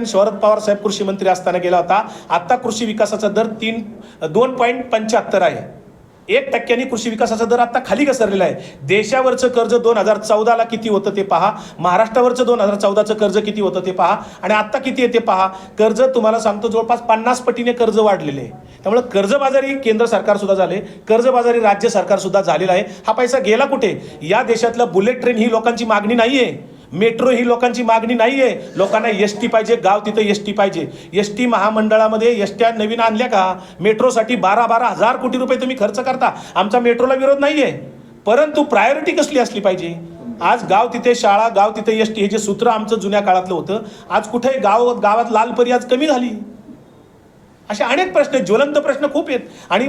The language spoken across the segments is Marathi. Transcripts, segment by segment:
शरद पवार साहेब कृषी मंत्री असताना गेला होता. आता कृषी विकासाचा दर 2.75 आहे. 1% कृषी विकासाचा दर आता खाली घसरलेला आहे. देशावरचं कर्ज 2014ला किती होतं ते पहा, महाराष्ट्रावरचं 2014चं कर्ज किती होतं ते पहा, आणि आता किती आहे ते पहा. कर्ज तुम्हाला सांगतो जवळपास 50 पटीने कर्ज वाढलेले आहे. त्यामुळे कर्जबाजारी केंद्र सरकार सुद्धा झाले, कर्जबाजारी राज्य सरकार सुद्धा झालेलं आहे. हा पैसा गेला कुठे? या देशातलं बुलेट ट्रेन ही लोकांची मागणी नाही आहे, मेट्रो ही लोकांची मागणी नाही आहे. लोकांना एसटी पाहिजे, गाव तिथं एसटी पाहिजे. एसटी महामंडळामध्ये एसट्या नवीन आणल्या का? मेट्रोसाठी 12,000 कोटी रुपये तुम्ही खर्च करता. आमचा मेट्रोला विरोध नाही आहे, परंतु प्रायोरिटी कसली असली पाहिजे? आज गाव तिथे शाळा, गाव तिथे एसटी, हे जे सूत्र आमचं जुन्या काळातलं होतं, आज कुठे गावात लालपरी आज कमी झाली. असे अनेक प्रश्न, ज्वलंत प्रश्न खूप आहेत. आणि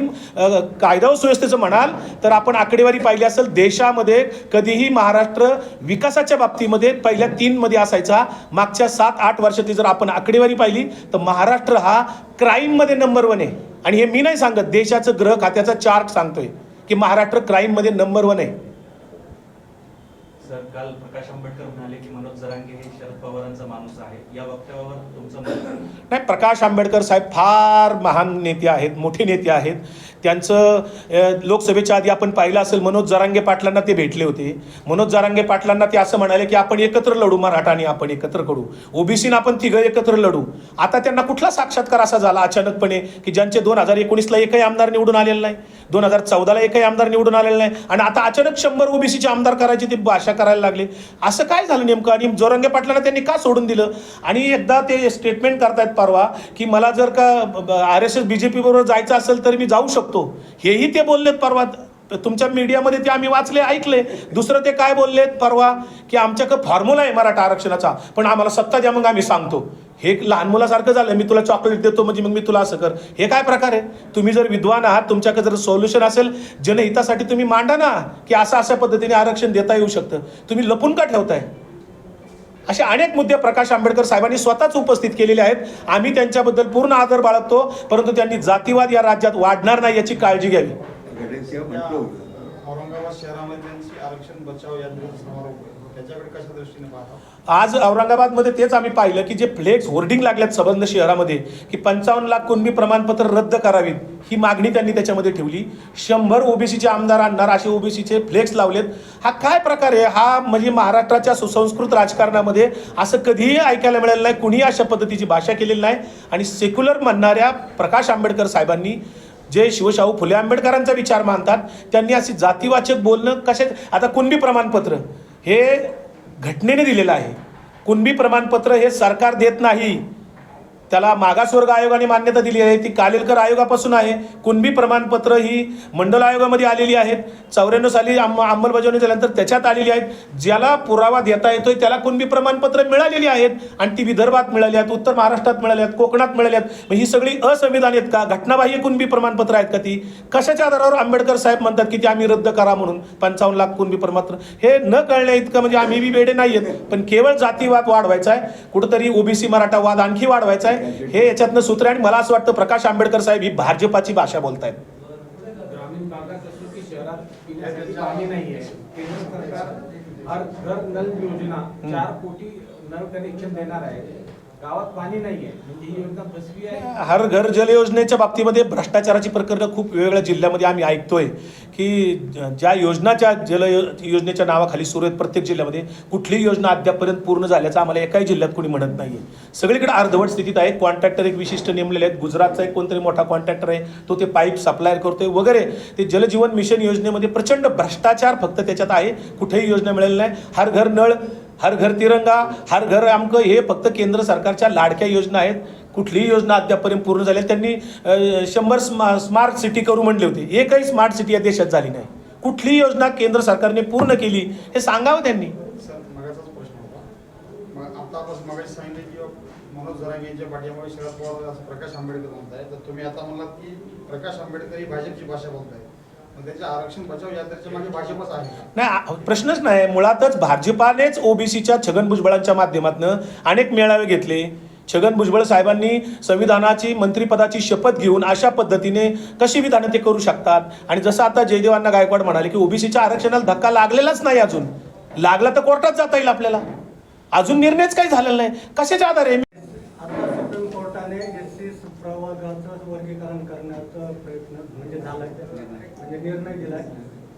कायदा व सुव्यवस्थेचं म्हणाल तर आपण आकडेवारी पाहिली असेल, देशामध्ये कधीही महाराष्ट्र विकासाच्या बाबतीमध्ये पहिल्या 3 मध्ये असायचा. मागच्या 7-8 वर्षातली जर आपण आकडेवारी पाहिली तर महाराष्ट्र हा क्राईममध्ये नंबर 1 आहे. आणि हे मी नाही सांगत, देशाचं गृह खात्याचा चार्ट सांगतोय की महाराष्ट्र क्राईममध्ये नंबर 1 आहे. सर, काल प्रकाश आंबेडकर म्हणाले की मनोज जरांगे हे शरद पवारांचा माणूस आहे. या वक्तव्यावर तुमचं मत? नाही, प्रकाश आंबेडकर साहेब फार महान नेते आहेत, मोठे नेते आहेत. त्यांचं लोकसभेच्या आधी आपण पाहिलं असेल, मनोज जरांगे पाटलांना ते भेटले होते. मनोज जरांगे पाटलांना ते असं म्हणाले की आपण एकत्र लढू, मराठा आणि आपण एकत्र करू, ओबीसीनं आपण तिघं एकत्र लढू. आता त्यांना कुठला साक्षात्कार असा झाला अचानकपणे की ज्यांचे 2019ला एकही आमदार निवडून आलेला नाही, 2014ला एकही आमदार निवडून आलेला नाही, आणि आता अचानक 100 ओबीसीचे आमदार करायचे ते भाषा करायला लागले. असं काय झालं नेमकं? आणि जरांगे पाटलांना त्यांनी का सोडून दिलं? आणि एकदा ते स्टेटमेंट करतायत परवा की मला जर का RSS BJP बरोबर जायचं असेल तर मी जाऊ शकतो, हेही ते बोललेत परवा. तुमच्या मीडियामध्ये ते आम्ही वाचले, ऐकले. दुसरं ते काय बोललेत परवा की आमच्याकडे फॉर्म्युला आहे मराठा आरक्षणाचा, पण आम्हाला सत्ता द्या मग आम्ही सांगतो. हे लहान मुलासारखं झालं, मी तुला चॉकलेट देतो म्हणजे मग मी तुला असं कर. हे काय प्रकार आहे? तुम्ही जर विद्वान आहात, तुमच्याकडे जर सोल्युशन असेल जनहितासाठी तुम्ही मांडा ना, की असं अशा पद्धतीने आरक्षण देता येऊ शकतं. तुम्ही लपून का ठेवताय? असे अनेक मुद्दे प्रकाश आंबेडकर साहेबांनी स्वतःच उपस्थित केलेले आहेत. आम्ही त्यांच्याबद्दल पूर्ण आदर बाळगतो, परंतु त्यांनी जातीवाद या राज्यात वाढणार नाही याची काळजी घ्यावी. औरंगाबाद शहरामध्ये त्यांची आरक्षण बचाव यात्रेचा समारोह, त्याच्याकडे कशा दृष्टीने पाहता? आज औरंगाबादमध्ये तेच आम्ही पाहिलं की जे फ्लेक्स होर्डिंग लागल्यात संबंध शहरामध्ये की 55 लाख कुणबी प्रमाणपत्र रद्द करावीत, ही मागणी त्यांनी त्याच्यामध्ये ठेवली. 100 ओबीसीचे आमदार आणणार असे ओबीसीचे फ्लेक्स लावलेत. हा काय प्रकार आहे? हा म्हणजे महाराष्ट्राच्या सुसंस्कृत राजकारणामध्ये असं कधीही ऐकायला मिळालं नाही. कुणीही अशा पद्धतीची भाषा केलेली नाही. आणि सेक्युलर म्हणणाऱ्या प्रकाश आंबेडकर साहेबांनी, जे शिवशाहू फुले आंबेडकरांचा विचार मानतात, त्यांनी अशी जातीवाचक बोलणं कशा? आता कुणबी प्रमाणपत्र हे घटनेने दिलेलं आहे. कुणबी प्रमाणपत्र हे सरकार देत नाही, त्याला मागासवर्ग आयोगाने मान्यता दिली आहे, ती कालेलकर आयोगापासून आहे. कुणबी प्रमाणपत्र ही मंडल आयोगामध्ये आलेली आहेत. 94 साली अंमलबजावणी झाल्यानंतर त्याच्यात आलेली आहेत. ज्याला पुरावा देता येतोय त्याला कुणबी प्रमाणपत्र मिळालेली आहेत, आणि ती विदर्भात मिळाली आहेत, उत्तर महाराष्ट्रात मिळाली आहेत, कोकणात मिळाली आहेत. मग ही सगळी असंविधानिक आहेत का? घटनाबाह्य कुणबी प्रमाणपत्र आहेत का? ती कशाच्या आधारावर आंबेडकर साहेब म्हणतात की ती आम्ही रद्द करा म्हणून 55 लाख कुणबी प्रमाणपत्र? हे न कळण्या इतकं म्हणजे आम्ही बी वेडे नाही आहेत, पण केवळ जातीवाद वाढवायचा आहे, कुठंतरी ओबीसी मराठा वाद आणखी वाढवायचा आहे. हे याच्यातनं सूत्र. आणि मला असं वाटतं प्रकाश आंबेडकर साहेब ही भाजपाची भाषा बोलतायत. ग्रामीण भागात असो की शहरात पिण्यासाठी पाणी नाहीये. केंद्र सरकार हर घर नल योजना 4 कोटी नळ कनेक्शन देणार आहे. गावात पाणी नाहीये, म्हणजे ही योजना फसवी आहे. हर घर जल योजनेच्या बाबतीमध्ये भ्रष्टाचाराची प्रकरणं खूप वेगवेगळ्या जिल्ह्यामध्ये आम्ही ऐकतोय की ज्या योजनाच्या योजनेच्या नावाखाली सुरू आहेत प्रत्येक जिल्ह्यामध्ये, कुठलीही योजना अद्यापपर्यंत पूर्ण झाल्याचं आम्हाला एकाही जिल्ह्यात कोणी म्हणत नाहीये. सगळीकडे अर्धवट स्थितीत आहे. कॉन्ट्रॅक्टर एक विशिष्ट नेमलेले आहेत. गुजरातचा एक कोणतरी मोठा कॉन्ट्रॅक्टर आहे, तो ते पाईप सप्लायर करतोय वगैरे. ते जलजीवन मिशन योजनेमध्ये प्रचंड भ्रष्टाचार फक्त त्याच्यात आहे. कुठेही योजना मिळालेली नाही. हर घर नळ, हर घर तिरंगा, हर घर आमकं, हे फक्त केंद्र सरकारच्या लाडक्या योजना आहेत. कुठलीही योजना अद्यापपर्यंत पूर्ण झाली. त्यांनी 100 स्मार्ट सिटी करू म्हणले होते, एकही स्मार्ट सिटी या देशात झाली नाही. कुठलीही योजना केंद्र सरकारने पूर्ण केली हे सांगावं त्यांनी. सर, मगाचाच प्रश्न होता. मग आता आपण मगाशी सांगितलं की मनोज जरांगे यांच्या पाठीमागे शरद पवार असं प्रकाश आंबेडकर म्हणताय, तर तुम्ही आता म्हणलात की प्रकाश आंबेडकर ही भाजपची भाषा बोलताय. त्याच्या आरक्षण बचाव यात्रेच्या मागे भाजपच आहे नाही, प्रश्नच नाही. मुळातच भाजपानेच ओबीसीच्या छगन भुजबळांच्या माध्यमातून अनेक मेळावे घेतले. छगन भुजबळ साहेबांनी संविधानाची मंत्रिपदाची शपथ घेऊन अशा पद्धतीने कशी विधानं ते करू शकतात? आणि जसं आता जयदेवांना गायकवाड म्हणाले की ओबीसीच्या आरक्षणाला धक्का लागलेलाच नाही, अजून लागला तर कोर्टात जाता येईल आपल्याला. अजून निर्णयच काही झालेला नाही. कशाच्या आधारे? न्यायालयाने एससी प्रवर्गाचं वर्गीकरण करण्याचा प्रयत्न म्हणजे झालाय, म्हणजे निर्णय दिलाय,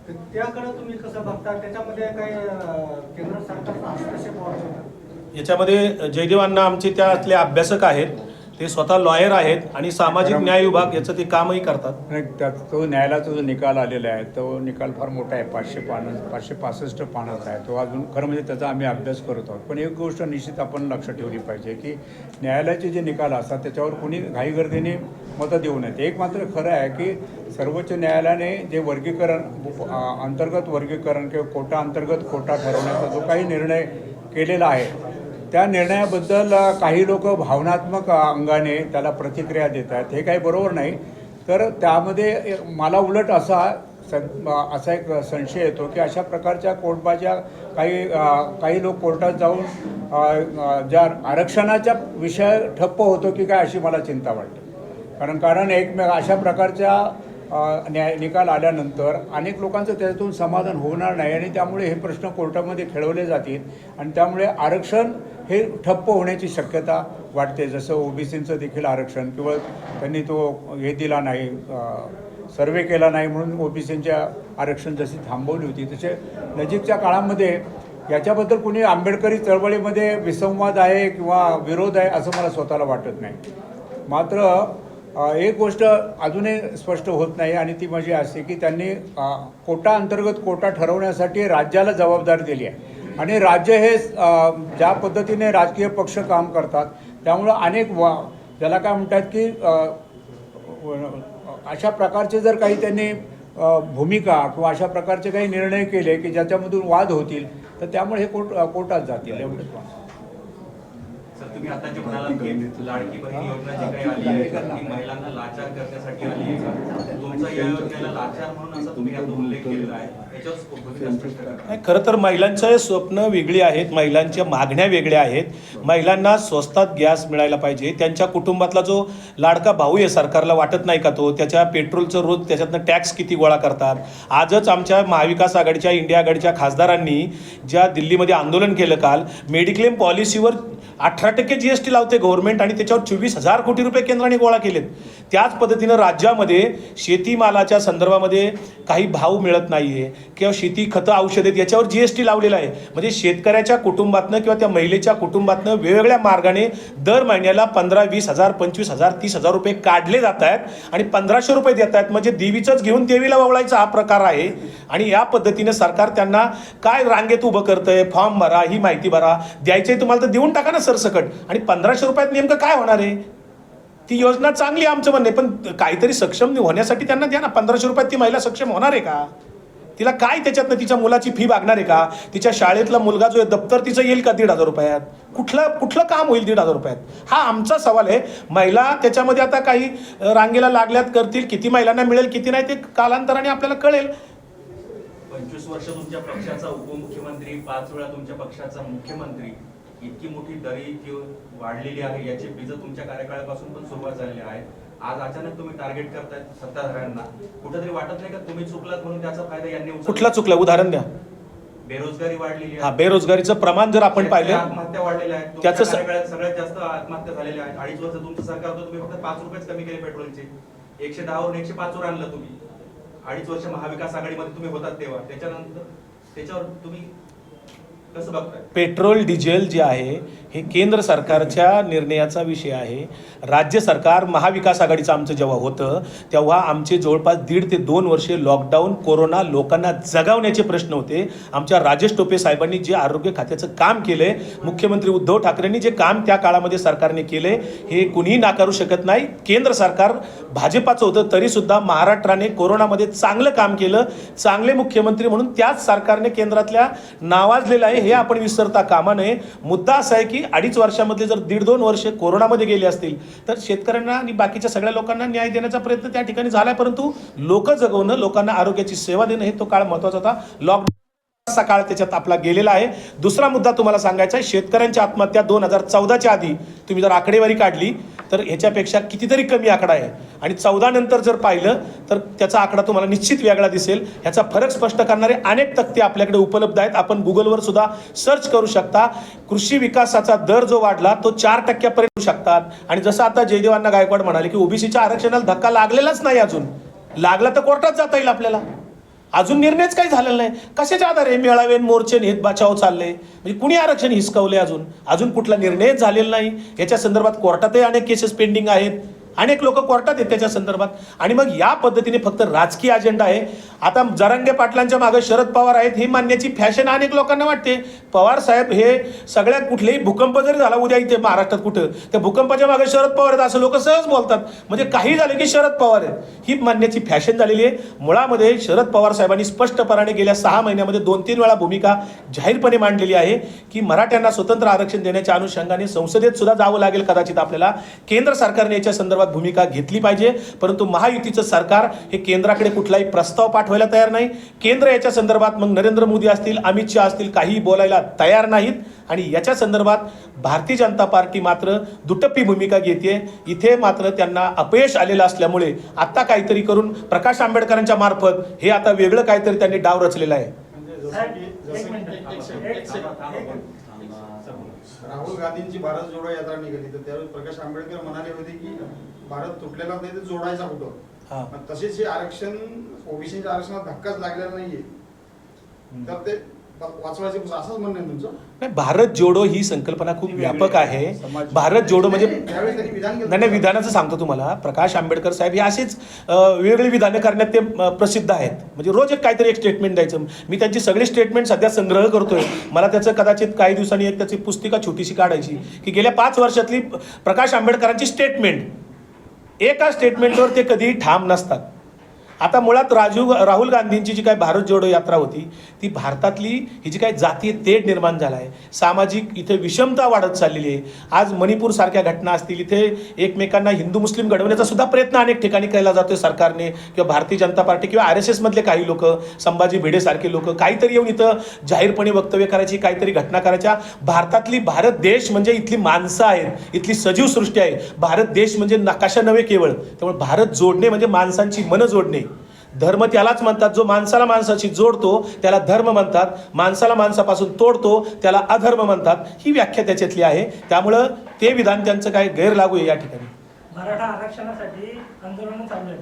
तर त्याकडे तुम्ही कसं बघता? त्याच्यामध्ये काही केंद्र सरकारचा हस्तक्षेप व्हावा का? याच्यामध्ये जयदेवांना आमचे त्यातले अभ्यासक आहेत, ते स्वतः लॉयर आहेत आणि सामाजिक न्याय विभाग याचं ते कामही करतात. नाही, त्यात तो न्यायालयाचा जो निकाल आलेला आहे तो निकाल फार मोठा आहे, 565 पानाचा आहे तो. अजून खरं म्हणजे त्याचा आम्ही अभ्यास करत आहोत. पण एक गोष्ट निश्चित आपण लक्षात ठेवली पाहिजे की न्यायालयाचे जे निकाल असतात त्याच्यावर कोणी घाईगर्दीने मतं देऊ नयेत. एक मात्र खरं आहे की सर्वोच्च न्यायालयाने जे वर्गीकरण अंतर्गत वर्गीकरण किंवा कोटा अंतर्गत कोटा ठरवण्याचा जो काही निर्णय केलेला आहे त्या निर्णयाबद्दल काही लोक भावनात्मक अंगाने त्याला प्रतिक्रिया देत आहेत. हे काही बरोबर नाही. तर त्यामध्ये मला उलट असा एक संशय येतो की अशा प्रकारच्या कोर्टबाज्या काही लोक कोर्टात जाऊन ज्या आरक्षणाचा विषय ठप्प होतो की काय अशी मला चिंता वाटते. कारण अशा प्रकारच्या निकाल आल्यानंतर अनेक लोकांचं त्यातून समाधान होणार नाही आणि त्यामुळे हे प्रश्न कोर्टामध्ये खेळवले जातील आणि त्यामुळे आरक्षण हे ठप्प होण्याची शक्यता वाटते. जसं ओबीसींचं देखील आरक्षण किंवा त्यांनी तो हे दिला नाही, सर्वे केला नाही म्हणून ओबीसींच्या आरक्षण जशी थांबवली होती तसे नजीकच्या काळामध्ये याच्याबद्दल कुणी आंबेडकरी चळवळीमध्ये विसंवाद आहे किंवा विरोध आहे असं मला स्वतःला वाटत नाही. मात्र एक गोष्ट अजूनही स्पष्ट होत नाही आणि ती म्हणजे अशी की त्यांनी कोटा अंतर्गत कोटा ठरवण्यासाठी राज्याला जबाबदारी दिली आहे आणि राज्य हे ज्या पद्धतीने राजकीय पक्ष काम करतात त्यामुळं अनेक ज्याला काय म्हणतात की अशा प्रकारचे जर काही त्यांनी भूमिका किंवा अशा प्रकारचे काही निर्णय केले की ज्याच्यामधून वाद होतील तर त्यामुळे हे कोर्टात जातील एवढंच. सर, तुम्ही आता जे म्हणालात की लाडकी बहीण योजना जी काही आली आहे ती महिलांना लाचार करण्यासाठी आली आहे का? तुमचा या योजनेला लाचार म्हणून असा तुम्ही आता उल्लेख केलेला आहे, याच्यावर भूमिका स्पष्ट करा. नाही, खरं तर महिलांचं स्वप्न वेगळी आहेत, महिलांच्या मागण्या वेगळ्या आहेत. महिलांना स्वस्तात गॅस मिळायला पाहिजे. त्यांच्या कुटुंबातला जो लाडका भाऊ आहे सरकारला वाटत नाही का तो त्याच्या पेट्रोलचं रोज त्याच्यातनं टॅक्स किती गोळा करतात. आजच आमच्या महाविकास आघाडीच्या इंडिया आघाडीच्या खासदारांनी ज्या दिल्लीमध्ये आंदोलन केलं काल, मेडिक्लेम पॉलिसीवर 18% GST लावते गव्हर्नमेंट आणि त्याच्यावर 24,000 कोटी रुपये केंद्राने गोळा केलेत. त्याच पद्धतीनं राज्यामध्ये शेतीमालाच्या संदर्भामध्ये काही भाव मिळत नाही आहे किंवा शेती खतं औषधे याच्यावर GST लावलेला आहे. म्हणजे शेतकऱ्याच्या कुटुंबातनं किंवा त्या महिलेच्या कुटुंबातनं वेगवेगळ्या मार्गाने दर महिन्याला 15,000, 20,000, 25,000, 30,000 रुपये काढले जात आहेत आणि 1,500 रुपये देत आहेत. म्हणजे देवीचंच घेऊन देवीला वळायचा हा प्रकार आहे. आणि या पद्धतीने सरकार त्यांना काय रांगेत उभं करतंय, फॉर्म भरा, ही माहिती भरा, द्यायचंय तुम्हाला तर देऊन टाका ना सरसकट. आणि 1,500 रुपयात नेमकं काय होणार आहे? ती योजना चांगली आहे आमचं म्हणणे, पण काहीतरी सक्षम होण्यासाठी त्यांना द्या ना. 1,500 रुपयात ती महिला सक्षम होणार आहे का? तिला काय त्याच्यातनं तिच्या मुलाची फी भागणार आहे का? तिच्या शाळेतला मुलगा जो आहे दप्तर तिचं येईल का 1,500 रुपयात? कुठलं काम होईल 1,500 रुपयात? हा आमचा सवाल आहे. महिला त्याच्यामध्ये आता काही रांगेला लागल्यात करतील, किती महिलांना मिळेल किती नाही ते कालांतराने आपल्याला कळेल. 25 वर्ष तुमच्या पक्षाचा उपमुख्यमंत्री, 5 वेळा तुमच्या पक्षाचा मुख्यमंत्री, इतकी मोठी दरी वाढलेली आहे याची बीज तुमच्या कार्यकाळापासून पण सुरुवात झालेली आहे. आज अचानक तुम्ही टार्गेट करताय सत्ताधाऱ्यांना. कुठेतरी वाटत नाही का तुम्ही चुकलात म्हणून त्याचा फायदा यांनी उचलला? कुठला चुकला उदाहरण द्या. बेरोजगारी वाढलेली आहे. हा, बेरोजगारीचं प्रमाण जर आपण पाहिलं, आत्महत्या वाढलेल्या आहेत. त्याचं सगळ्यात जास्त आत्महत्या झालेल्या आहेत. 2.5 वर्ष तुमचं सरकार होतं, तुम्ही फक्त 5 रुपयेच कमी केले पेट्रोलचे. 110 वरून 105 वर आणलं तुम्ही. 2.5 वर्ष महाविकास आघाडीमध्ये तुम्ही होतात तेव्हा. त्याच्यावर तुम्ही कसं बघताय? पेट्रोल डिझेल जे आहे हे केंद्र सरकारच्या निर्णयाचा विषय आहे. राज्य सरकार महाविकास आघाडीचं आमचं जेव्हा होतं तेव्हा आमचे जवळपास 1.5 ते 2 वर्षे लॉकडाऊन, कोरोना, लोकांना जगावण्याचे प्रश्न होते. आमच्या राजेश टोपे साहेबांनी जे आरोग्य खात्याचं काम केलंय, मुख्यमंत्री उद्धव ठाकरेंनी जे काम त्या काळामध्ये सरकारने केले हे कुणीही नाकारू शकत नाही. केंद्र सरकार भाजपाचं होतं तरीसुद्धा महाराष्ट्राने कोरोनामध्ये चांगलं काम केलं. चांगले मुख्यमंत्री म्हणून त्याच सरकारने केंद्रातल्या नावाजलेलं आहे, हे आपण विसरता कामा नये. मुद्दा असा आहे की 2.5 वर्षामध्ये जर 1.5-2 वर्ष कोरोनामध्ये गेले असतील तर शेतकऱ्यांना आणि बाकीच्या सगळ्या लोकांना न्याय देण्याचा प्रयत्न त्या ठिकाणी झाला. परंतु लोक जगवणं, लोकांना आरोग्याची सेवा देणं हे तो काळ महत्त्वाचा होता. लॉकडाऊन बराचसा काळ त्याच्यात आपला गेलेला आहे. दुसरा मुद्दा तुम्हाला सांगायचा आहे, शेतकऱ्यांच्या आत्महत्या 2014च्या आधी तुम्ही जर आकडेवारी काढली तर ह्याच्यापेक्षा कितीतरी कमी आकडा आहे आणि 14 नंतर जर पाहिलं तर त्याचा आकडा तुम्हाला निश्चित वेगळा दिसेल. ह्याचा फरक स्पष्ट करणारे अनेक तक्ते आपल्याकडे उपलब्ध आहेत. आपण गुगलवर सुद्धा सर्च करू शकता. कृषी विकासाचा दर जो वाढला तो 4% शकतात. आणि जसं आता जयदेवांना गायकवाड म्हणाले की ओबीसीच्या आरक्षणाला धक्का लागलेलाच नाही, अजून लागला तर कोर्टात जाता येईल आपल्याला. अजून निर्णयच काही झालेला नाही. कशाच्या आधारे मेळावे मोर्चे हित बचाव चालले, म्हणजे कुणी आरक्षण हिसकावले, अजून कुठला निर्णयच झालेला नाही. याच्या संदर्भात कोर्टातही अनेक केसेस पेंडिंग आहेत, अनेक लोक कोर्टात आहेत त्याच्या संदर्भात. आणि मग या पद्धतीने फक्त राजकीय अजेंडा आहे. आता जरांगे पाटलांच्या मागे शरद पवार आहेत ही मानण्याची फॅशन अनेक लोकांना वाटते. पवार साहेब हे सगळ्यात कुठलेही भूकंप जरी झाला उद्या इथे महाराष्ट्रात कुठं, त्या भूकंपाच्या मागे शरद पवार आहेत असं लोक सहज बोलतात. म्हणजे काही झालं की शरद पवार आहेत ही मानण्याची फॅशन झालेली आहे. मुळामध्ये शरद पवार साहेबांनी स्पष्टपणे गेल्या 6 महिन्यामध्ये 2-3 वेळा भूमिका जाहीरपणे मांडलेली आहे की मराठ्यांना स्वतंत्र आरक्षण देण्याच्या अनुषंगाने संसदेत सुद्धा जावं लागेल कदाचित आपल्याला. केंद्र सरकारने याच्या संदर्भात भूमिका घेतली पाहिजे. परंतु महायुतीचं सरकार हे केंद्राकडे कुठलाही प्रस्ताव पाठवायला तयार नाही. केंद्र याच्या संदर्भात मग नरेंद्र मोदी असतील, अमित शहा असतील, काही बोलायला तयार नाहीत. आणि याच्या संदर्भात भारतीय जनता पार्टी मात्र दुटप्पी भूमिका घेते. इथे मात्र त्यांना अपयश आलेलं असल्यामुळे आता काहीतरी करून प्रकाश आंबेडकरांच्या मार्फत हे आता वेगळं काहीतरी त्यांनी डाव रचलेला आहे. राहुल गांधींची भारत जोडो यात्रा निघाली तर त्यावेळी प्रकाश आंबेडकर म्हणाले होते की भारत तुटलेला नाही तर जोडायचा कुठं. तसेच हे आरक्षण ओबीसीच्या आरक्षणात धक्काच लागलेला नाहीये तर ते वाचवायचे असंच म्हणणं आहे तुमचं? नाही, भारत जोडो ही संकल्पना खूप व्यापक आहे. भारत जोडो म्हणजे नाही, विधानाचं सांगतो तुम्हाला. प्रकाश आंबेडकर साहेब हे असेच वेगवेगळी विधानं करण्यात ते प्रसिद्ध आहेत. म्हणजे रोज काहीतरी एक स्टेटमेंट द्यायचं. मी त्यांची सगळी स्टेटमेंट सध्या संग्रह करतोय. मला त्याचं कदाचित काही दिवसांनी एक त्याची पुस्तिका छोटीशी काढायची की गेल्या 5 वर्षातली प्रकाश आंबेडकरांची स्टेटमेंट. एका स्टेटमेंटवर ते कधीही ठाम नसतात. आता मुळात राहुल गांधींची जी काय भारत जोडो यात्रा होती ती भारतातली ही जी काही जातीय तेढ निर्माण झाला आहे, सामाजिक इथे विषमता वाढत चाललेली आहे. आज मणिपूरसारख्या घटना असतील, इथे एकमेकांना हिंदू मुस्लिम घडवण्याचा सुद्धा प्रयत्न अनेक ठिकाणी केला जातोय सरकारने किंवा भारतीय जनता पार्टी किंवा RSS मधले काही लोक, संभाजी भिडेसारखे लोक काहीतरी येऊन इथं जाहीरपणे वक्तव्य करायची, काहीतरी घटना करायच्या. भारतातली भारत देश म्हणजे इथली माणसं आहेत, इथली सजीव सृष्टी आहे. भारत देश म्हणजे नकाशा नव्हे केवळ. त्यामुळे भारत जोडणे म्हणजे माणसांची मन जोडणे. धर्म त्यालाच म्हणतात जो माणसाला माणसाशी जोडतो त्याला धर्म म्हणतात, माणसाला माणसापासून तोडतो त्याला अधर्म म्हणतात. ही व्याख्या त्याच्यातली आहे. त्यामुळं ते विधान त्यांचं काय गैर लागू आहे या ठिकाणी. मराठा आरक्षणासाठी आंदोलन चालू आहे,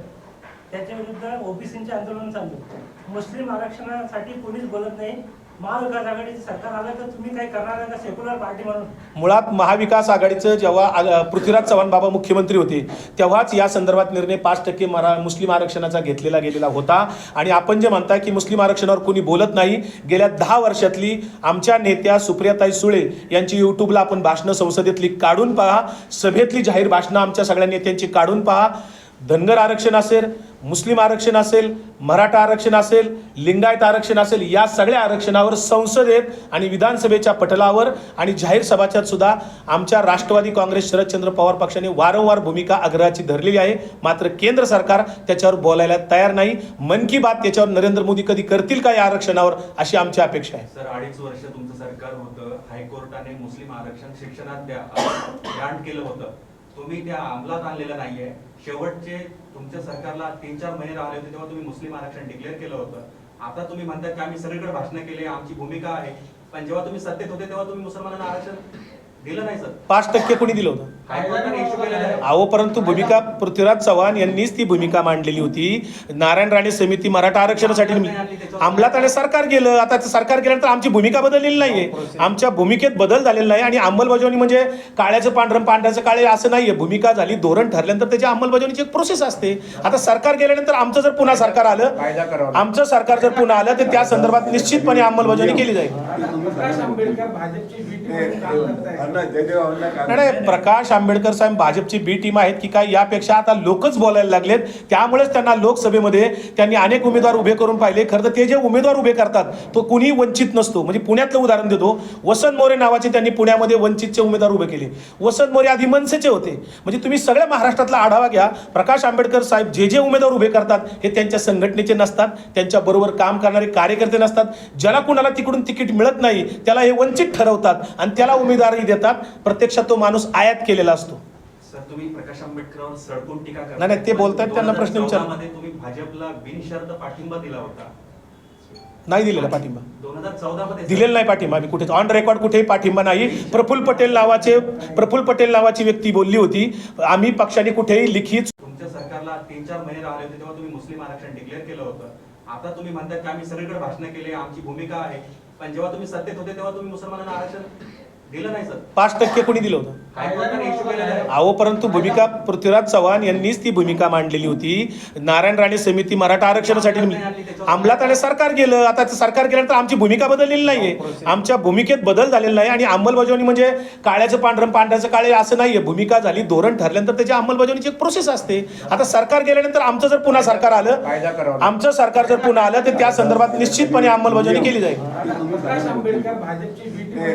त्याच्या विरुद्ध ओबीसीचे आंदोलन चालू आहे. मुस्लिम आरक्षणासाठी कोणीच बोलत नाही. महाविकास आघाडीचं सरकार आलं तर तुम्ही काय करणार आहे का सेक्युलर पार्टी म्हणून? मुळात महाविकास आघाडीचं जेव्हा पृथ्वीराज चव्हाण बाबा मुख्यमंत्री होते तेव्हाच या संदर्भात निर्णय 5% मुस्लिम आरक्षणाचा घेतलेला गेलेला होता. आणि आपण जे म्हणताय की मुस्लिम आरक्षणावर कोणी बोलत नाही, गेल्या 10 वर्षातली आमच्या नेत्या सुप्रियाताई सुळे यांची यूट्यूबला आपण भाषणं संसदेतली काढून पहा, सभेतली जाहीर भाषणं आमच्या सगळ्या नेत्यांची काढून पहा. धनगर आरक्षण असेल, मुस्लिम आरक्षण असेल, मराठा आरक्षण असेल, लिंगायत आरक्षण असेल, या सगळ्या आरक्षणावर संसदेत आणि विधानसभेच्या पटलावर आणि जाहीर सभाच्यात सुद्धा आमच्या राष्ट्रवादी काँग्रेस शरदचंद्र पवार पक्षाने वारंवार भूमिका अग्रहाची धरलेली आहे. मात्र केंद्र सरकार त्याच्यावर बोलायला तयार नाही. मन की बात त्याच्यावर नरेंद्र मोदी कधी करतील का या आरक्षणावर, अशी आमची अपेक्षा आहे. सर, 2.5 वर्ष तुमचं सरकार होतं. हायकोर्टाने मुस्लिम आरक्षण शिक्षणात ग्रांट केलं होतं. तुम्ही त्या अंमलात आणलेलं नाहीये. शेवटचे तुमच्या सरकारला 3-4 महिने राहिले होते तेव्हा तुम्ही मुस्लिम आरक्षण डिक्लेअर केलं होतं. आता तुम्ही म्हणतात की आम्ही सगळीकडे भाषणं केली, आमची भूमिका आहे, पण जेव्हा तुम्ही सत्तेत होते तेव्हा तुम्ही मुसलमानांना आरक्षण दिलं नाही सर. 5% कोणी दिलं होतं? हायकोर्टाने इश्यू केलेलं आहे. अहो, परंतु भूमिका पृथ्वीराज चव्हाण यांनीच ती भूमिका मांडलेली होती. नारायण राणे समिती मराठा आरक्षणासाठी अंमलात आणि सरकार गेलं. आता सरकार गेल्यानंतर आमची भूमिका बदललेली नाहीये. आमच्या भूमिकेत बदल झालेला नाही. आणि अंमलबजावणी म्हणजे काळ्याचं पांढरं पांढऱ्याचं काळे असं नाहीये. भूमिका झाली, धोरण ठरल्यानंतर त्याची अंमलबजावणीची एक प्रोसेस असते. आता सरकार गेल्यानंतर आमचं जर पुन्हा सरकार आलं, आमचं सरकार जर पुन्हा आलं तर त्या संदर्भात निश्चितपणे अंमलबजावणी केली जाईल. प्रकाश आंबेडकर भाजपची बी टीम काम करतायत. नाही, प्रकाश आंबेडकर साहेब भाजपची बी टीम आहेत की काय यापेक्षा आता लोकच बोलायला लागलेत. त्यामुळेच त्यांना लोकसभेमध्ये त्यांनी अनेक उमेदवार उभे करून पाहिले. खरं तर ते जे उमेदवार उभे करतात तो कुणी वंचित नसतो. म्हणजे पुण्यातलं उदाहरण देतो, वसंत मोरे नावाचे त्यांनी पुण्यामध्ये वंचितचे उमेदवार उभे केले. वसंत मोरे आधी मनसेचे होते. म्हणजे तुम्ही सगळ्या महाराष्ट्रातला आढावा घ्या, प्रकाश आंबेडकर साहेब जे उमेदवार उभे करतात हे त्यांच्या संघटनेचे नसतात, त्यांच्या बरोबर काम करणारे कार्यकर्ते नसतात. ज्याला कुणाला तिकडून तिकीट मिळत नाही त्याला हे वंचित ठरवतात आणि त्याला उमेदवारी देतात. प्रत्यक्षात तो माणूस आयात केलेला असतो. सर, तुम्ही प्रकाश आंबेडकरांवर सडकून टीका करता. नाही, ते बोलतायत, त्यांना प्रश्न विचारा. 2014 मध्ये तुम्ही भाजपला बिनशर्त पाठिंबा दिला होता. नाही दिलेला पाठिंबा, 2014 मध्ये दिलेला नाही पाठिंबा. आम्ही कुठे ऑन रेकॉर्ड कुठेही पाठिंबा नाही. प्रफुल्ल पटेल नावाची व्यक्ती बोलली होती, आम्ही पक्षाने कुठेही लिखित. तुमच्या सरकारला 3-4 महिने राहिले होते तेव्हा तुम्ही मुस्लिम आरक्षण डिक्लेअर केलं होतं. आता तुम्ही म्हणतात की आम्ही सगळीकडे भाषण केले, आमची भूमिका आहे, पण जेव्हा तुम्ही सत्तेत होते तेव्हा तुम्ही मुसलमानांना आरक्षण दिलं नाही. सर, 5% कोणी दिलं होतं? हायकोर्टाने इश्यू केलेलं आहे. अहो, परंतु भूमिका पृथ्वीराज चव्हाण यांनीच ती भूमिका मांडलेली होती. नारायण राणे समिती मराठा आरक्षणासाठी अंमलात आले, सरकार गेलं. आता सरकार गेल्यानंतर आमची भूमिका बदललेली नाहीये. आमच्या भूमिकेत बदल झालेला नाही. आणि अंमलबजावणी म्हणजे काळ्याचं पांढरं पांढऱ्याचं काळे असं नाहीये. भूमिका झाली, धोरण ठरल्यानंतर त्याची अंमलबजावणीची एक प्रोसेस असते. आता सरकार गेल्यानंतर आमचं जर पुन्हा सरकार आलं, आमचं सरकार जर पुन्हा आलं तर त्या संदर्भात निश्चितपणे अंमलबजावणी केली जाईल. प्रकाश आंबेडकर भाजपची बी टीम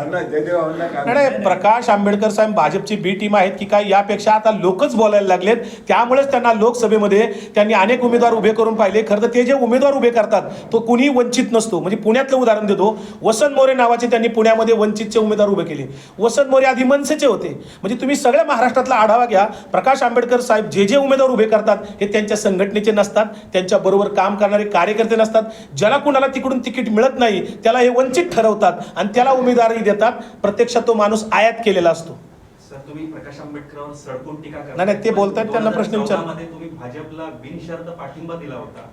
नाही, प्रकाश आंबेडकर साहेब भाजपची बी टीम आहेत की काय यापेक्षा आता लोकच बोलायला लागलेत. त्यामुळेच त्यांना लोकसभेमध्ये त्यांनी अनेक उमेदवार उभे करून पाहिले. खरं तर ते जे उमेदवार उभे करतात तो कुणी वंचित नसतो. म्हणजे पुण्यातलं उदाहरण देतो, वसंत मोरे नावाचे त्यांनी पुण्यामध्ये वंचितचे उमेदवार उभे केले. वसंत मोरे आधी मनसेचे होते. म्हणजे तुम्ही सगळ्या महाराष्ट्रातला आढावा घ्या, प्रकाश आंबेडकर साहेब जे उमेदवार उभे करतात हे त्यांच्या संघटनेचे नसतात, त्यांच्या बरोबर काम करणारे कार्यकर्ते नसतात. ज्याला कुणाला तिकडून तिकीट मिळत नाही त्याला हे वंचित ठरवतात आणि त्याला उमेदवारी देतात. प्रत्यक्षात तो माणूस आयात केलेला असतो. सर, तुम्ही प्रकाश आंबेडकरांवर सडकून टीका करता. नाही, ते बोलतायत, त्यांना प्रश्न विचारा. 2014 मध्ये तुम्ही भाजपला बिनशर्त पाठिंबा दिला होता.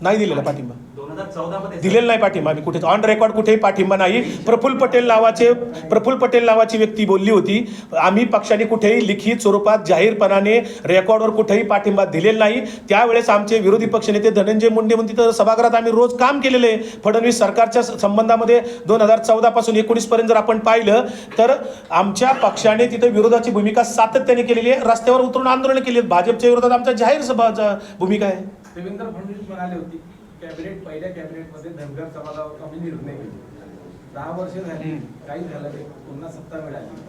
नाही दिलेला पाठिंबा, 2014 मध्ये दिलेला नाही पाठिंबा. आम्ही कुठे ऑन रेकॉर्ड कुठेही पाठिंबा नाही. प्रफुल्ल पटेल नावाची व्यक्ती बोलली होती, आम्ही पक्षाने कुठेही लिखित स्वरूपात जाहीरपणाने रेकॉर्डवर कुठेही पाठिंबा दिलेला नाही. त्यावेळेस आमचे विरोधी पक्षनेते धनंजय मुंडे म्हणून तिथं सभागृहात आम्ही रोज काम केलेलं आहे. फडणवीस सरकारच्या संबंधामध्ये 2014 पासून 19 पर्यंत जर आपण पाहिलं तर आमच्या पक्षाने तिथं विरोधाची भूमिका सातत्याने केलेली आहे. रस्त्यावर उतरून आंदोलन केली आहेत. भाजपच्या विरोधात आमच्या जाहीर सभा भूमिका आहे. देवेंद्र फडणवीस म्हणाले होते की पहिल्या कॅबिनेटमध्ये धनगर समाजावर आम्ही निर्णय घेतला. 10 वर्ष झाली, काही झालं नाही, पुन्हा सत्ता मिळाली.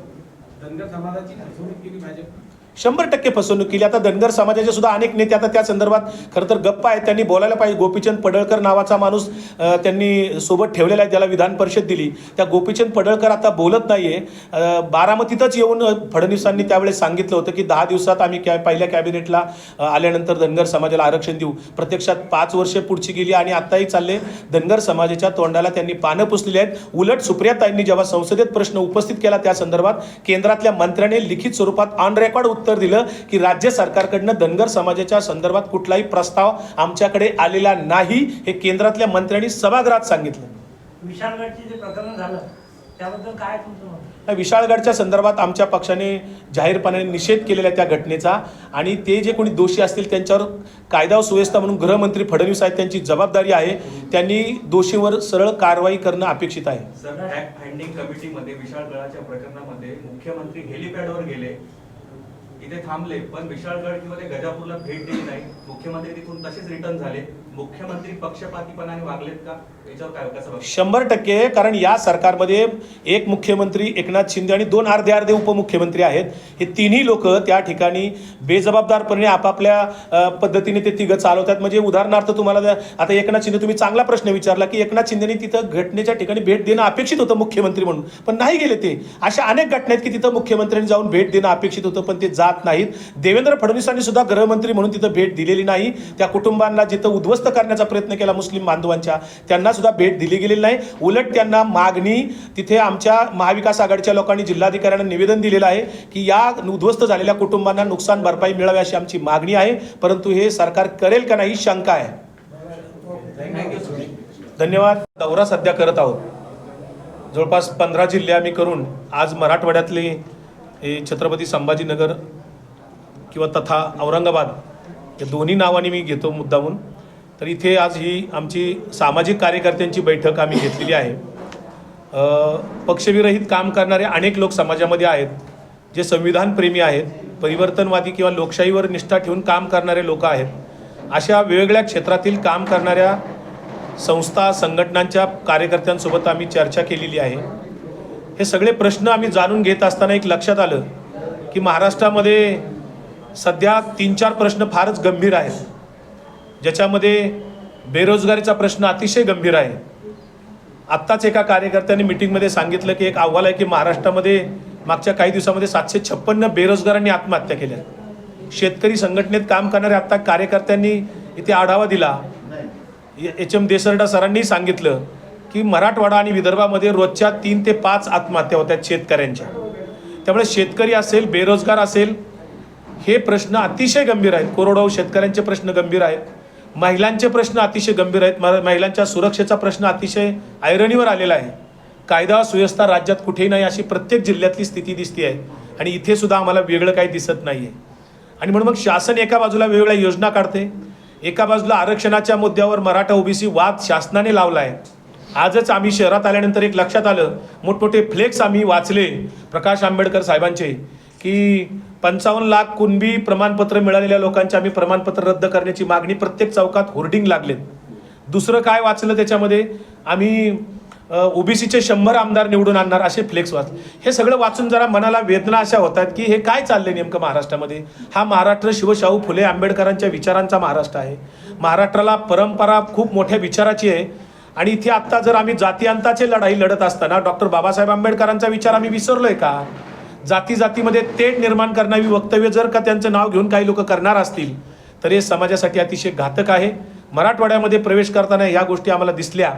धनगर समाजाची फसवणूक केली भाजप. 100% फसवणूक केली. आता धनगर समाजाचे सुद्धा अनेक नेते आता त्या संदर्भात खरं तर गप्पा आहेत, त्यांनी बोलायला पाहिजे. गोपीचंद पडळकर नावाचा माणूस त्यांनी सोबत ठेवलेला आहे, त्याला विधान परिषद दिली. त्या गोपीचंद पडळकर आता बोलत नाहीये. बारामतीतच येऊन फडणवीसांनी त्यावेळेस सांगितलं होतं की 10 दिवसात आम्ही पहिल्या कॅबिनेटला आल्यानंतर धनगर समाजाला आरक्षण देऊ. प्रत्यक्षात 5 वर्षे पुढची गेली आणि आत्ताही चालले. धनगर समाजाच्या तोंडाला त्यांनी पानं पुसलेली आहेत. उलट सुप्रियाताईंनी जेव्हा संसदेत प्रश्न उपस्थित केला त्या संदर्भात केंद्रातल्या मंत्र्याने लिखित स्वरूपात ऑन रेकॉर्ड उत्तर दिलं की राज्य सरकारकडनं धनगर समाजाच्या संदर्भात कुठलाही प्रस्ताव आमच्याकडे आलेला नाही. हे केंद्रातल्या मंत्र्यांनी सभागृहात सांगितलं. विशाळगडचे जे प्रकरण झालं त्याबद्दल काय तुमचं मत? विशाळगडच्या संदर्भात आमच्या पक्षाने जाहीरपणाने निषेध केलेला आहे त्या घटनेचा. आणि ते जे कोणी दोषी असतील त्यांच्यावर कायदा व सुव्यवस्था म्हणून गृहमंत्री फडणवीस आहेत, त्यांची जबाबदारी आहे. त्यांनी दोषींवर सरळ कारवाई करणं अपेक्षित आहे. सर, फॅक्ट फाइंडिंग कमिटीमध्ये विशाळगडाच्या प्रकरणामध्ये मुख्यमंत्री हेलिपॅडवर गेले, इथे थांबले, पण विशाळगड किंवा ते गजापूरला भेट दिली नाही. मुख्यमंत्री तिथून तसेच रिटर्न झाले. मुख्यमंत्री पक्षपातीपणाने वागलेत का? याच्यावर काय कसं बघता? 100%. कारण या सरकारमध्ये एक मुख्यमंत्री एकनाथ शिंदे आणि 2 अर्धे उपमुख्यमंत्री आहेत. हे तिन्ही लोक त्या ठिकाणी बेजबाबदारपणे आपापल्या पद्धतीने ते तिघं चालवतात. म्हणजे उदाहरणार्थ तुम्हाला आता एकनाथ शिंदे, तुम्ही चांगला प्रश्न विचारला की एकनाथ शिंदेनी तिथं घटनेच्या ठिकाणी भेट देणं अपेक्षित होतं मुख्यमंत्री म्हणून, पण नाही गेले ते. अशा अनेक घटना आहेत की तिथं मुख्यमंत्र्यांनी जाऊन भेट देणं अपेक्षित होतं पण ते जात नाहीत. देवेंद्र फडणवीसांनी सुद्धा गृहमंत्री म्हणून तिथं भेट दिलेली नाही. त्या कुटुंबांना जिथं उद्ध्वस्त करण्याचा प्रयत्न केला मुस्लिम बांधवांच्या, त्यांना सुद्धा भेट दिली गेलेली नाही. उलट त्यांना मागणी तिथे आमच्या महाविकास आघाडीच्या लोकांनी जिल्हाधिकाऱ्यांना निवेदन दिलेलं आहे की या उद्ध्वस्त झालेल्या कुटुंबांना नुकसान भरपाई मिळावी अशी आमची मागणी आहे. परंतु हे सरकार करेल का नाही शंका आहे. धन्यवाद. दौरा सध्या करत आहोत. जवळपास 15 जिल्हे आम्ही करून आज मराठवाड्यातले छत्रपती संभाजीनगर किंवा तथा औरंगाबाद या दोन्ही नावाने मी घेतो मुद्दामून. तर इथे आज ही आमची सामाजिक कार्यकर्त्यांची बैठक आम्ही घेतलेली आहे. पक्षविरहित काम करणारे अनेक लोक समाजामध्ये आहेत, जे संविधानप्रेमी आहेत, परिवर्तनवादी किंवा लोकशाहीवर निष्ठा ठेवून काम करणारे लोक आहेत. अशा वेगवेगळ्या क्षेत्रातील काम करणाऱ्या संस्था संघटनांच्या कार्यकर्त्यांसोबत आम्ही चर्चा केलेली आहे. हे सगळे प्रश्न आम्ही जाणून घेत असताना एक लक्षात आलं की महाराष्ट्रामध्ये सध्या 3-4 प्रश्न फारच गंभीर आहेत, ज्याच्यामध्ये बेरोजगारीचा प्रश्न अतिशय गंभीर आहे. आत्ताच एका कार्यकर्त्यांनी मिटिंगमध्ये सांगितलं की एक अहवाल आहे की महाराष्ट्रामध्ये मागच्या काही दिवसामध्ये 756 बेरोजगारांनी आत्महत्या केल्या. शेतकरी संघटनेत काम करणाऱ्या आत्ता कार्यकर्त्यांनी इथे आढावा दिला. HM देसरडा सरांनी सांगितलं की मराठवाडा आणि विदर्भामध्ये रोजच्या 3 ते 5 आत्महत्या होत्या शेतकऱ्यांच्या. त्यामुळे शेतकरी असेल, बेरोजगार असेल, हे प्रश्न अतिशय गंभीर आहेत. कोरडवाहू शेतकऱ्यांचे प्रश्न गंभीर आहेत, महिलांचे प्रश्न अतिशय गंभीर आहेत. महिलांच्या सुरक्षेचा प्रश्न अतिशय ऐरणीवर आलेला आहे. कायदा सुव्यवस्था राज्यात कुठेही नाही अशी प्रत्येक जिल्ह्यातली स्थिती दिसते आहे आणि इथे सुद्धा आम्हाला वेगळं काही दिसत नाही आहे. आणि म्हणून मग शासन एका बाजूला वेगवेगळ्या योजना काढते, एका बाजूला आरक्षणाच्या मुद्द्यावर मराठा OBC वाद शासनाने लावला आहे. आजच आम्ही शहरात आल्यानंतर एक लक्षात आलं, मोठमोठे फ्लेक्स आम्ही वाचले प्रकाश आंबेडकर साहेबांचे की 55 लाख कुणबी प्रमाणपत्र मिळालेल्या लोकांचे आम्ही प्रमाणपत्र रद्द करण्याची मागणी, प्रत्येक चौकात होर्डिंग लागलेत. दुसरं काय वाचलं त्याच्यामध्ये, आम्ही OBCचे 100 आमदार निवडून आणणार असे फ्लेक्स वाचले. हे सगळं वाचून जरा मनाला वेदना अशा होतात की हे काय चाललंय नेमकं महाराष्ट्रामध्ये. हा महाराष्ट्र शिवशाहू फुले आंबेडकरांच्या विचारांचा महाराष्ट्र आहे. महाराष्ट्राला परंपरा खूप मोठ्या विचाराची आहे आणि इथे आत्ता जर आम्ही जातीअंताची लढाई लढत असताना डॉक्टर बाबासाहेब आंबेडकरांचा विचार आम्ही विसरलोय का? जातीजातीमध्ये तेढ निर्माण करणारी वक्तव्य जर का त्यांचं नाव घेऊन काही लोक करणार असतील तर हे समाजासाठी अतिशय घातक आहे. मराठवाड्यामध्ये प्रवेश करताना ह्या गोष्टी आम्हाला दिसल्या,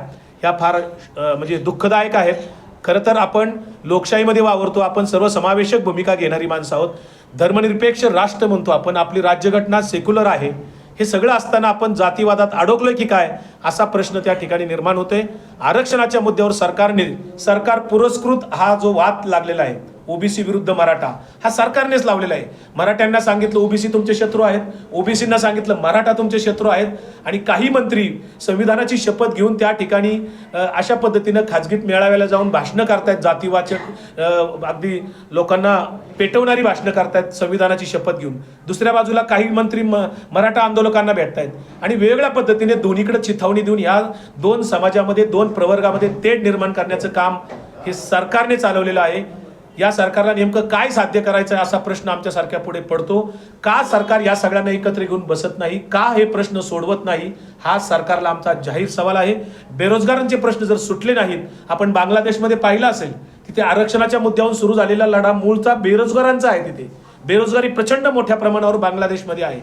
ह्या फार म्हणजे दुःखदायक आहेत. खरं तर आपण लोकशाहीमध्ये वावरतो, आपण सर्वसमावेशक भूमिका घेणारी माणसं आहोत, धर्मनिरपेक्ष राष्ट्र म्हणतो आपण, आपली राज्यघटना सेक्युलर आहे. हे सगळं असताना आपण जातीवादात अडकलोय की काय असा प्रश्न त्या ठिकाणी निर्माण होतोय. आरक्षणाच्या मुद्द्यावर सरकार पुरस्कृत हा जो वाद लागलेला आहे OBC विरुद्ध मराठा, हा सरकारनेच लावलेला आहे. मराठ्यांना सांगितलं OBC तुमचे शत्रू आहेत, OBCंना सांगितलं मराठा तुमचे शत्रू आहेत. आणि काही मंत्री संविधानाची शपथ घेऊन त्या ठिकाणी अशा पद्धतीनं खाजगीत मेळाव्याला जाऊन भाषणं करतायत, जातीवाचक अगदी लोकांना पेटवणारी भाषणं करतायत संविधानाची शपथ घेऊन. दुसऱ्या बाजूला काही मंत्री मराठा आंदोलकांना भेटतायत आणि वेगवेगळ्या पद्धतीने दोन्हीकडे चिथावणी देऊन ह्या 2 समाजामध्ये, 2 प्रवर्गामध्ये तेढ निर्माण करण्याचं काम हे सरकारने चालवलेलं आहे. या सरकारला नेमकं काय साध्य करायचं आहे असा प्रश्न आमच्यासारख्या पुढे पडतो. का सरकार या सगळ्यांना एकत्र घेऊन बसत नाही, का हे प्रश्न सोडवत नाही, हा सरकारला आमचा जाहीर सवाल आहे. बेरोजगारांचे प्रश्न जर सुटले नाहीत, आपण बांगलादेशमध्ये पाहिलं असेल, तिथे आरक्षणाच्या मुद्द्यावरून सुरू झालेला लढा मूळचा बेरोजगारांचा आहे. तिथे बेरोजगारी प्रचंड मोठ्या प्रमाणावर बांगलादेशमध्ये आहे.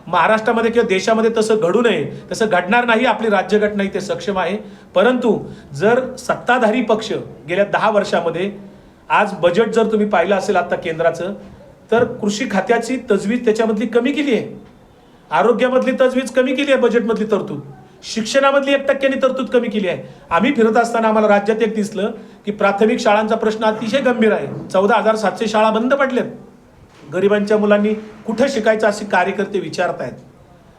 महाराष्ट्रामध्ये किंवा देशामध्ये तसं घडू नये, तसं घडणार नाही. आपली राज्यघटना इथे सक्षम आहे. परंतु जर सत्ताधारी पक्ष गेल्या 10 वर्षामध्ये, आज बजेट जर तुम्ही पाहिलं असेल आता केंद्राचं, तर कृषी खात्याची तजवीज त्याच्यामधली कमी केली आहे, आरोग्यामधली तजवीज कमी केली आहे, बजेटमधली तरतूद, शिक्षणामधली 1% तरतूद कमी केली आहे. आम्ही फिरत असताना आम्हाला राज्यात एक दिसलं की प्राथमिक शाळांचा प्रश्न अतिशय गंभीर आहे. 14,700 शाळा बंद पडल्यात. गरिबांच्या मुलांनी कुठं शिकायचं असे कार्यकर्ते विचारतायत.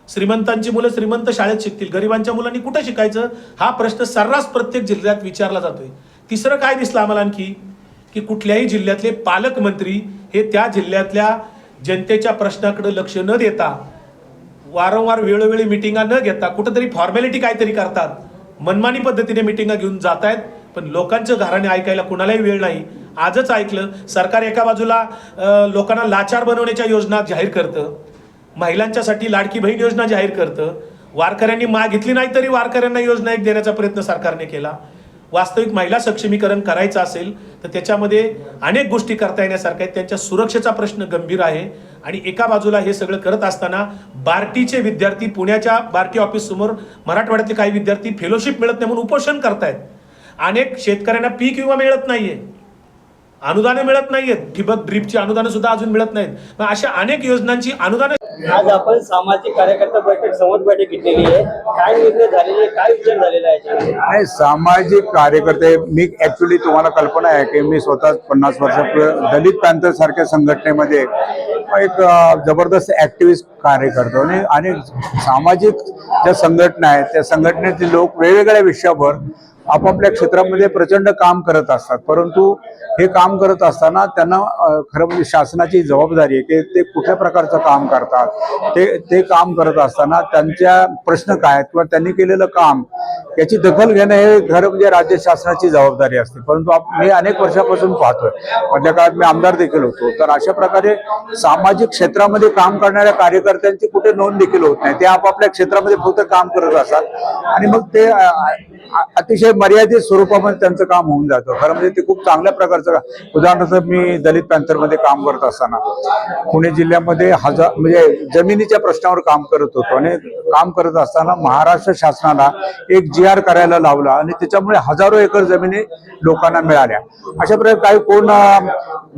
श्रीमंतांची मुलं श्रीमंत शाळेत शिकतील, गरिबांच्या मुलांनी कुठं शिकायचं हा प्रश्न सर्रास प्रत्येक जिल्ह्यात विचारला जातोय. तिसरं काय दिसलं आम्हाला आणखी, की कुठल्याही जिल्ह्यातले पालकमंत्री हे त्या जिल्ह्यातल्या जनतेच्या प्रश्नाकडे लक्ष न देता, वारंवार वेळोवेळी मिटिंगा न घेता, कुठंतरी फॉर्मॅलिटी काहीतरी करतात, मनमानी पद्धतीने मिटिंगा घेऊन जात आहेत. पण लोकांचं घराणे ऐकायला कुणालाही वेळ नाही. आजच ऐकलं, सरकार एका बाजूला लोकांना लाचार बनवण्याच्या योजना जाहीर करतं, महिलांच्यासाठी लाडकी बहीण योजना जाहीर करतं, वारकऱ्यांनी मागितली नाही तरी वारकऱ्यांना योजना एक देण्याचा प्रयत्न सरकारने केला. वास्तविक महिला सक्षमीकरण करायचं असेल तर त्याच्यामध्ये अनेक गोष्टी करता येण्यासारख्या आहेत. त्यांच्या सुरक्षेचा प्रश्न गंभीर आहे. आणि एका बाजूला हे सगळं करत असताना बार्टीचे विद्यार्थी, पुण्याच्या बार्टी ऑफिस समोर मराठवाड्यातले काही विद्यार्थी फेलोशिप मिळत नाही म्हणून उपोषण करतायत. अनेक शेतकऱ्यांना पीक विमा मिळत नाहीये, अनुदानं मिळत नाहीयेत, ठिबक ड्रीपची अनुदानं सुद्धा अजून मिळत नाहीत. अशा अनेक योजनांची अनुदानं. आज आपण सामाजिक कार्यकर्ता बैठक, संवाद बैठक घेतलेली आहे. काय निर्णय झालेले, काय विचार झालेला आहे? नाही, सामाजिक कार्यकर्ते, मी ऍक्च्युली तुम्हाला कल्पना आहे की मी स्वतः 50 वर्षापूर्वी दलित पॅंथर सारख्या संघटनेमध्ये एक जबरदस्त ऍक्टिव्हिस्ट कार्य करतो आणि सामाजिक ज्या संघटना आहेत त्या संघटनेतील लोक वेगवेगळ्या विषयावर आपापल्या क्षेत्रामध्ये प्रचंड काम करत असतात, परंतु हे काम करत असताना त्यांना खरं म्हणजे शासनाची जबाबदारी आहे की ते कुठल्या प्रकारचं काम करतात, ते काम करत असताना त्यांच्या प्रश्न काय आहेत किंवा त्यांनी केलेलं काम याची दखल घेणं हे खरं म्हणजे राज्य शासनाची जबाबदारी असते. परंतु मी अनेक वर्षापासून पाहतोय, मधल्या काळात मी आमदार देखील होतो, तर अशा प्रकारे सामाजिक क्षेत्रामध्ये काम करणाऱ्या कार्यकर्त्यांची कुठे नोंद देखील होत नाही. ते आपापल्या क्षेत्रामध्ये फक्त काम करत असतात आणि मग ते अतिशय मर्यादित स्वरूपामध्ये त्यांचं काम होऊन जातं. खरं म्हणजे ते खूप चांगल्या प्रकारचं, उदाहरणार्थ मी दलित पॅन्थरमध्ये काम करत असताना पुणे जिल्ह्यामध्ये म्हणजे जमिनीच्या प्रश्नावर काम करत होतो आणि काम करत असताना महाराष्ट्र शासनाला एक GR करायला लावला आणि त्याच्यामुळे हजारो एकर जमिनी लोकांना मिळाल्या. अशा प्रकारे काही कोण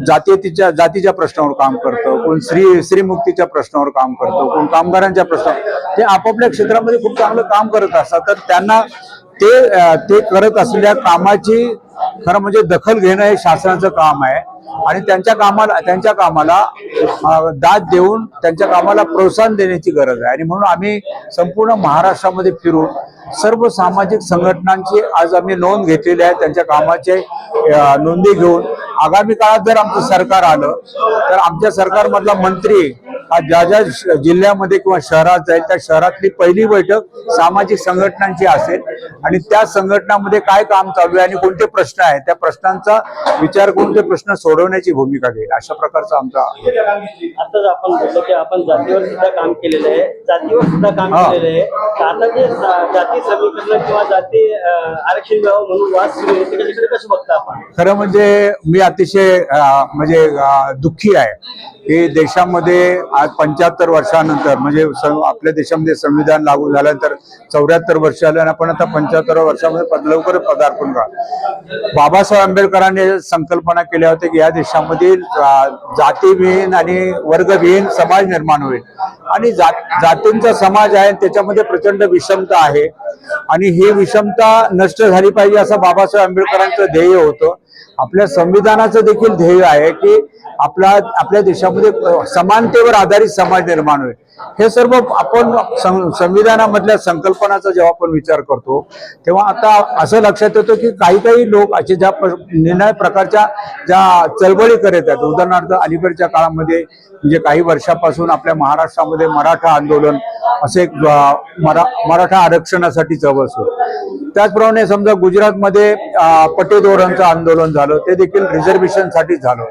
जातीच्या प्रश्नावर काम करतं, कोण स्त्रीमुक्तीच्या प्रश्नावर काम करतं, कोण कामगारांच्या प्रश्नावर, ते आपापल्या क्षेत्रामध्ये खूप चांगलं काम करत असतात. तर त्यांना ते करत असलेल्या कामाची खरं म्हणजे दखल घेणं हे शासनाचं काम आहे आणि त्यांच्या कामाला दाद देऊन त्यांच्या कामाला प्रोत्साहन देण्याची गरज आहे. आणि म्हणून आम्ही संपूर्ण महाराष्ट्रामध्ये फिरून सर्व सामाजिक संघटनांची आज आम्ही नोंद घेतलेली आहे. त्यांच्या कामाचे नोंदी घेऊन आगामी काळात जर आमचं सरकार आलं तर आमच्या सरकारमधला मंत्री हा ज्या जिल्ह्यामध्ये किंवा शहरात जाईल त्या शहरातली पहिली बैठक सामाजिक संघटनांची असेल आणि त्या संघटनामध्ये काय काम चालू आहे आणि कोणते प्रश्न आहेत त्या प्रश्नांचा विचार करून ते प्रश्न सोडवण्याची भूमिका घेईल. अशा प्रकारचा आमचा आताच आपण बोललो की आपण जातीवर सुद्धा काम केलेलं आहे, केलेलं आहे. आता जे जाती समीकरण किंवा जाती आरक्षण मिळावं म्हणून वाद सुरू आहे, त्याच्याकडे कसं बघता आपण? खरं म्हणजे मी अतिशय दुःखी आहे की देशामध्ये आज 75 वर्षानंतर म्हणजे आपल्या देशामध्ये संविधान लागू झाल्यानंतर 74 वर्ष आले आणि आपण आता 75 वर्षामध्ये लवकर पदार्पण करा. बाबासाहेब आंबेडकरांनी संकल्पना केल्या होत्या की या देशामधील जातीविहीन आणि वर्गविहीन समाज निर्माण होईल आणि जातींचा समाज आहे त्याच्यामध्ये प्रचंड विषमता आहे आणि ही विषमता नष्ट झाली पाहिजे असं बाबासाहेब आंबेडकरांचं ध्येय होतं. आपल्या संविधानाचं देखील ध्येय आहे की आपल्या देशामध्ये समानतेवर आधारित समाज निर्माण होईल. हे सर्व आपण संविधानामधल्या संकल्पनाचा जेव्हा आपण विचार करतो तेव्हा आता असं लक्षात येतं की काही लोक असे ज्या निर्णय प्रकारच्या ज्या चळवळी करत आहेत, उदाहरणार्थ अलीकडच्या काळामध्ये म्हणजे काही वर्षापासून आपल्या महाराष्ट्रामध्ये मराठा आंदोलन असे मराठा आरक्षणासाठी चळवळ सुरू. त्याचप्रमाणे समजा गुजरातमध्ये पट्टेधोरणचं आंदोलन झालं, ते देखील रिझर्वेशनसाठी झालं.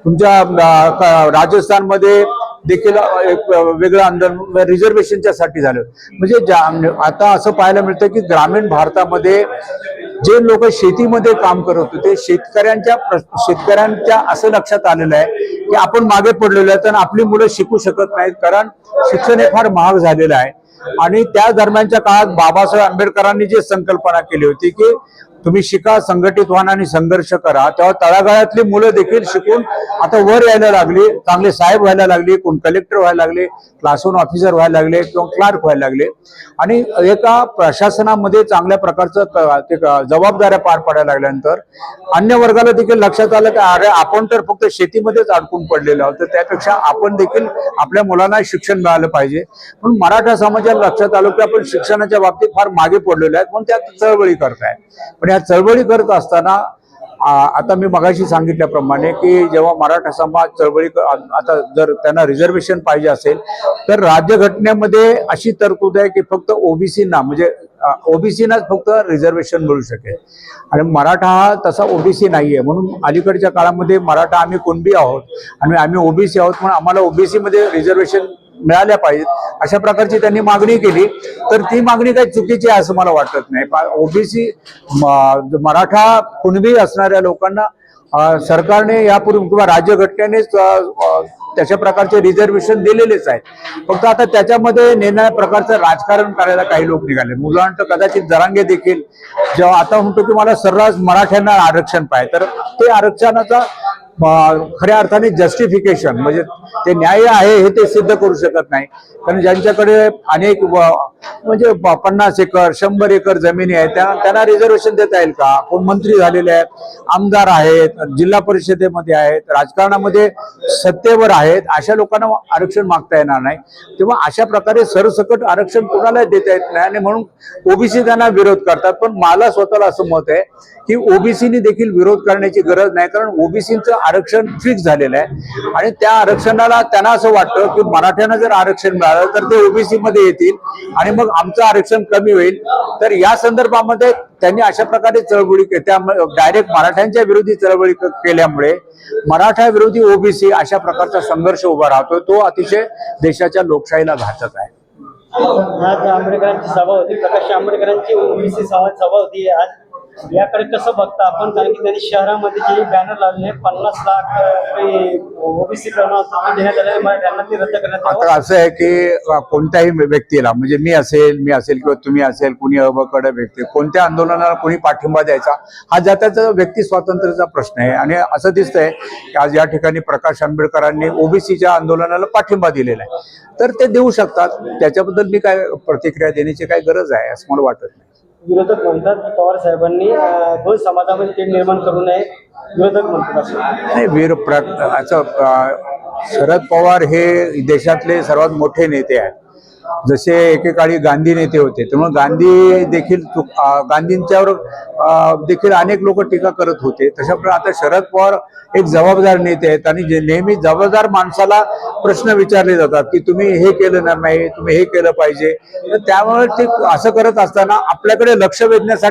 तुमच्या राजस्थानमध्ये देखील एक वेगळं आंदोलन रिझर्वेशनच्या साठी झालं. म्हणजे आता असं पाहायला मिळतं की ग्रामीण भारतामध्ये जे लोक शेतीमध्ये काम करत होते शेतकऱ्यांच्या असं लक्षात आलेलं आहे की आपण मागे पडलेलो आहे, तर आपली मुलं शिकू शकत नाहीत कारण शिक्षण हे फार महाग झालेलं आहे. आणि त्या दरम्यानच्या काळात बाबासाहेब आंबेडकरांनी जी संकल्पना केली होती की तुम्ही शिका, संघटित व्हा आणि संघर्ष करा, तेव्हा तळागाळातली मुलं देखील शिकून आता वर यायला लागली, चांगले साहेब व्हायला लागले, कोण कलेक्टर व्हायला लागले, क्लासरूम ऑफिसर व्हायला लागले किंवा क्लार्क व्हायला लागले आणि एका प्रशासनामध्ये चांगल्या प्रकारचं जबाबदाऱ्या पार पाडायला लागल्यानंतर अन्य वर्गाला देखील लक्षात आलं की अरे आपण तर फक्त शेतीमध्येच अडकून पडलेलो आहोत, तर त्यापेक्षा आपण देखील आपल्या मुलांना शिक्षण मिळालं पाहिजे. म्हणून मराठा समाजाला लक्षात आलं की आपण शिक्षणाच्या बाबतीत फार मागे पडलेलो आहेत, म्हणून त्यात चळवळी करताय. पण या चळवळी करत असताना आता मी मगाशी सांगितल्याप्रमाणे की जेव्हा मराठा समाज चळवळी आता जर त्यांना रिझर्वेशन पाहिजे असेल तर राज्यघटनेमध्ये अशी तरतूद आहे की फक्त ओबीसीना म्हणजे ओबीसीनाच फक्त रिझर्वेशन मिळू शकेल आणि मराठा हा तसा ओबीसी नाहीये. म्हणून अलीकडच्या काळामध्ये मराठा आम्ही कुणबी आहोत आणि आम्ही ओबीसी आहोत, म्हणून आम्हाला ओबीसी मध्ये रिझर्वेशन मिळाल्या पाहिजेत अशा प्रकारची त्यांनी मागणी केली. तर ती मागणी काही चुकीची आहे असं मला वाटत नाही. ओबीसी मराठा कुणबी असणाऱ्या लोकांना सरकारने यापूर्वी किंवा राज्यघटनेनेच त्याच्या प्रकारचे रिझर्वेशन दिलेलेच आहे. फक्त आता त्याच्यामध्ये निर्णय प्रकारचं राजकारण करायला काही लोक निघाले. मुलांना कदाचित जरांगे देखील जेव्हा आता म्हणतो की मला सर्रास मराठ्यांना आरक्षण पाहिजे, तर ते आरक्षणाचा खऱ्या अर्थाने जस्टिफिकेशन म्हणजे ते न्याय आहे हे ते सिद्ध करू शकत नाही. कारण ज्यांच्याकडे अनेक म्हणजे 50 एकर 100 एकर जमिनी आहेत त्यांना रिझर्वेशन देता येईल का? कोण मंत्री झालेले आहेत, आमदार आहेत, जिल्हा परिषदेमध्ये आहेत, राजकारणामध्ये सत्तेवर आहेत, अशा लोकांना आरक्षण मागता येणार नाही. तेव्हा अशा प्रकारे सरसकट आरक्षण कोणाला देता येत नाही आणि म्हणून ओबीसी त्यांना विरोध करतात. पण मला स्वतःला असं मत आहे की ओबीसीनी देखील विरोध करण्याची गरज नाही, कारण ओबीसीचं आरक्षण फिक्स झालेलं आहे आणि त्या आरक्षणाला त्यांना असं वाटतं की मराठ्यांना जर आरक्षण मिळालं तर ते ओबीसी मध्ये येतील आणि मग आमचं आरक्षण कमी होईल. तर या संदर्भामध्ये त्यांनी अशा प्रकारे चळवळी डायरेक्ट मराठ्यांच्या विरोधी चळवळी केल्यामुळे मराठा विरोधी ओबीसी अशा प्रकारचा संघर्ष उभा राहतोय. तो अतिशय देशाच्या लोकशाहीला घातक आहे. आज आंबेडकरांची सभा होती, प्रकाश आंबेडकरांची ओबीसी संवाद सभा होती. आज याकडे कसं बघता आपण? कारण की त्यांनी शहरामध्ये जे बॅनर लावले 50 लाख ओबीसी प्रमाण देण्यात आले, त्यांना ते रद्द करण्यात यावं. आता असं आहे की कोणत्याही व्यक्तीला म्हणजे मी असेल किंवा तुम्ही असेल, कुणी अबकड व्यक्ती कोणत्या आंदोलनाला कोणी पाठिंबा द्यायचा हा ज्याचा व्यक्ती स्वातंत्र्याचा प्रश्न आहे. आणि असं दिसतंय की आज या ठिकाणी प्रकाश आंबेडकरांनी ओबीसीच्या आंदोलनाला पाठिंबा दिलेला आहे, तर ते देऊ शकतात. त्याच्याबद्दल मी काय प्रतिक्रिया देण्याची काय गरज आहे असं मला वाटत नाही. विरोधक म्हणतात की पवार साहेबांनी दोन समाजामध्ये तेढ निर्माण करू नये, विरोधक म्हणतात असं. नाही, शरद पवार हे देशातले सर्वात मोठे नेते आहेत. जसे एकेकाळी गांधी नेते होते, त्यामुळे गांधी देखील गांधींच्यावर देखील अनेक लोक टीका करत होते. तशा प्रकारे आता शरद पवार एक जबाबदार नेते आहेत आणि नेहमी जबाबदार माणसाला प्रश्न विचारले जातात की तुम्ही हे केलं नाही, तुम्ही हे केलं पाहिजे. तर त्यामुळे ते असं करत असताना आपल्याकडे लक्ष वेधण्यासाठी